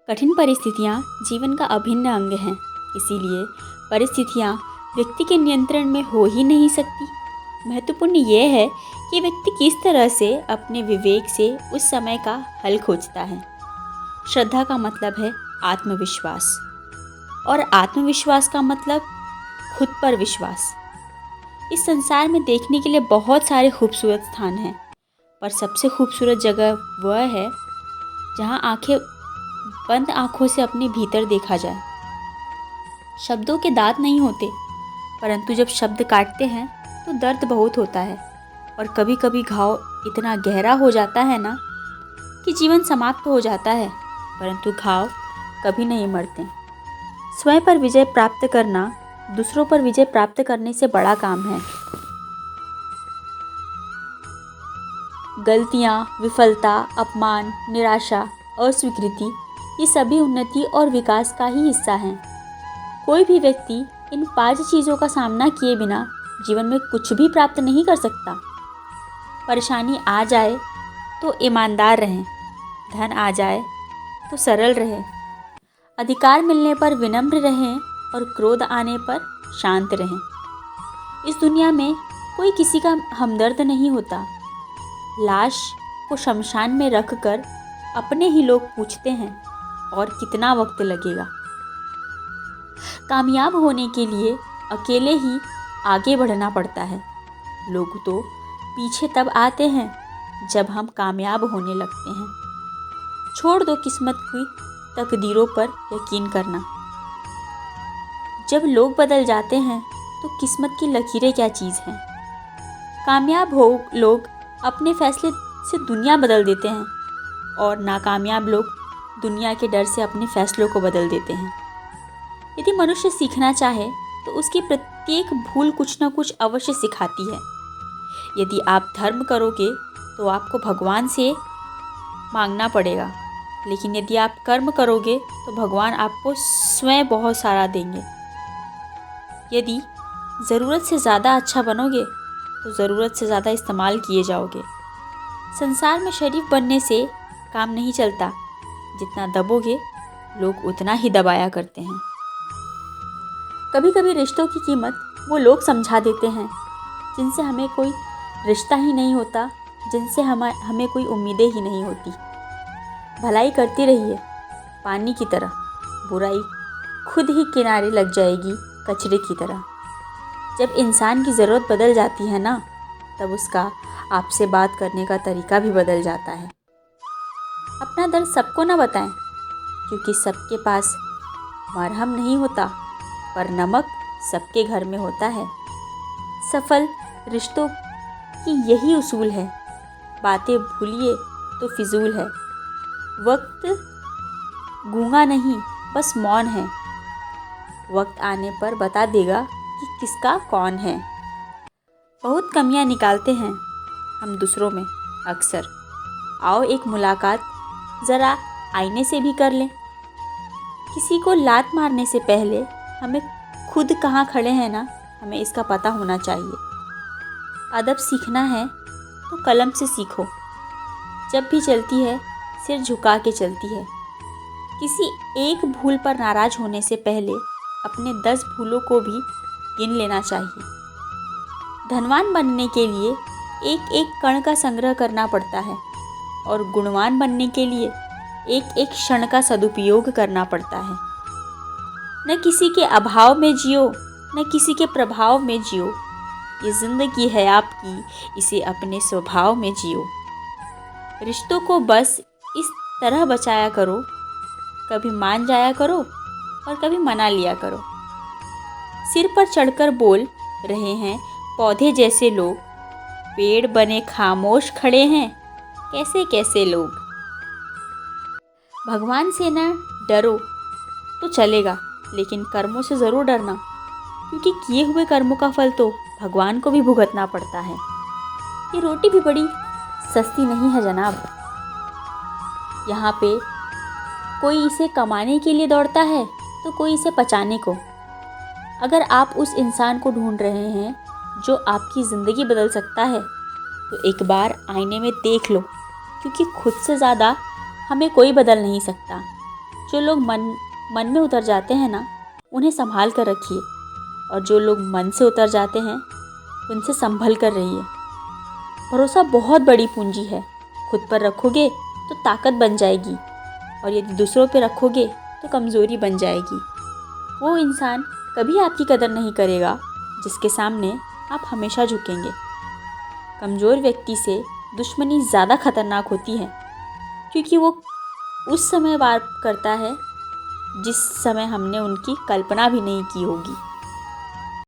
कठिन परिस्थितियाँ जीवन का अभिन्न अंग हैं, इसीलिए परिस्थितियाँ व्यक्ति के नियंत्रण में हो ही नहीं सकती। महत्वपूर्ण ये है कि व्यक्ति किस तरह से अपने विवेक से उस समय का हल खोजता है। श्रद्धा का मतलब है आत्मविश्वास, और आत्मविश्वास का मतलब खुद पर विश्वास। इस संसार में देखने के लिए बहुत सारे खूबसूरत स्थान हैं, पर सबसे खूबसूरत जगह वह है जहाँ बंद आँखों से अपने भीतर देखा जाए। शब्दों के दांत नहीं होते, परंतु जब शब्द काटते हैं तो दर्द बहुत होता है, और कभी कभी घाव इतना गहरा हो जाता है ना कि जीवन समाप्त हो जाता है, परंतु घाव कभी नहीं मरते। स्वयं पर विजय प्राप्त करना दूसरों पर विजय प्राप्त करने से बड़ा काम है। गलतियाँ, विफलता, अपमान, निराशा, अस्वीकृति, ये सभी उन्नति और विकास का ही हिस्सा हैं। कोई भी व्यक्ति इन 5 चीज़ों का सामना किए बिना जीवन में कुछ भी प्राप्त नहीं कर सकता। परेशानी आ जाए तो ईमानदार रहें, धन आ जाए तो सरल रहें, अधिकार मिलने पर विनम्र रहें और क्रोध आने पर शांत रहें। इस दुनिया में कोई किसी का हमदर्द नहीं होता। लाश को शमशान में रखकर अपने ही लोग पूछते हैं और कितना वक्त लगेगा। कामयाब होने के लिए अकेले ही आगे बढ़ना पड़ता है। लोग तो पीछे तब आते हैं जब हम कामयाब होने लगते हैं। छोड़ दो किस्मत की तकदीरों पर यकीन करना। जब लोग बदल जाते हैं तो किस्मत की लकीरें क्या चीज़ हैं। कामयाब हो लोग अपने फैसले से दुनिया बदल देते हैं, और नाकामयाब लोग दुनिया के डर से अपने फैसलों को बदल देते हैं। यदि मनुष्य सीखना चाहे तो उसकी प्रत्येक भूल कुछ न कुछ अवश्य सिखाती है। यदि आप धर्म करोगे तो आपको भगवान से मांगना पड़ेगा, लेकिन यदि आप कर्म करोगे तो भगवान आपको स्वयं बहुत सारा देंगे। यदि ज़रूरत से ज़्यादा अच्छा बनोगे तो ज़रूरत से ज़्यादा इस्तेमाल किए जाओगे। संसार में शरीफ बनने से काम नहीं चलता। जितना दबोगे लोग उतना ही दबाया करते हैं। कभी कभी रिश्तों की कीमत वो लोग समझा देते हैं जिनसे हमें कोई रिश्ता ही नहीं होता, जिनसे हमें कोई उम्मीदें ही नहीं होती। भलाई करती रहिए पानी की तरह, बुराई खुद ही किनारे लग जाएगी कचरे की तरह। जब इंसान की ज़रूरत बदल जाती है ना, तब उसका आपसे बात करने का तरीका भी बदल जाता है। अपना दर्द सबको ना बताएं, क्योंकि सबके पास मरहम नहीं होता, पर नमक सबके घर में होता है। सफल रिश्तों की यही उसूल है। बातें भूलिए तो फिजूल है। वक्त गूंगा नहीं, बस मौन है। वक्त आने पर बता देगा कि किसका कौन है। बहुत कमियां निकालते हैं हम दूसरों में अक्सर। आओ एक मुलाकात ज़रा आईने से भी कर लें। किसी को लात मारने से पहले हमें खुद कहाँ खड़े हैं ना, हमें इसका पता होना चाहिए। अदब सीखना है तो कलम से सीखो। जब भी चलती है सिर झुका के चलती है। किसी एक भूल पर नाराज़ होने से पहले अपने 10 भूलों को भी गिन लेना चाहिए। धनवान बनने के लिए एक एक कण का संग्रह करना पड़ता है, और गुणवान बनने के लिए एक एक क्षण का सदुपयोग करना पड़ता है। न किसी के अभाव में जियो, न किसी के प्रभाव में जियो। ये ज़िंदगी है आपकी, इसे अपने स्वभाव में जियो। रिश्तों को बस इस तरह बचाया करो, कभी मान जाया करो और कभी मना लिया करो। सिर पर चढ़कर बोल रहे हैं पौधे जैसे लोग, पेड़ बने खामोश खड़े हैं कैसे कैसे लोग। भगवान से न डरो तो चलेगा, लेकिन कर्मों से ज़रूर डरना, क्योंकि किए हुए कर्मों का फल तो भगवान को भी भुगतना पड़ता है। ये रोटी भी बड़ी सस्ती नहीं है जनाब। यहाँ पे कोई इसे कमाने के लिए दौड़ता है तो कोई इसे पचाने को। अगर आप उस इंसान को ढूंढ रहे हैं जो आपकी ज़िंदगी बदल सकता है, तो एक बार आईने में देख लो, क्योंकि खुद से ज़्यादा हमें कोई बदल नहीं सकता। जो लोग मन में उतर जाते हैं ना, उन्हें संभाल कर रखिए, और जो लोग मन से उतर जाते हैं उनसे संभल कर रहिए। भरोसा बहुत बड़ी पूंजी है। खुद पर रखोगे तो ताकत बन जाएगी, और यदि दूसरों पे रखोगे तो कमज़ोरी बन जाएगी। वो इंसान कभी आपकी कदर नहीं करेगा जिसके सामने आप हमेशा झुकेंगे। कमज़ोर व्यक्ति से दुश्मनी ज़्यादा खतरनाक होती है, क्योंकि वो उस समय वार करता है जिस समय हमने उनकी कल्पना भी नहीं की होगी।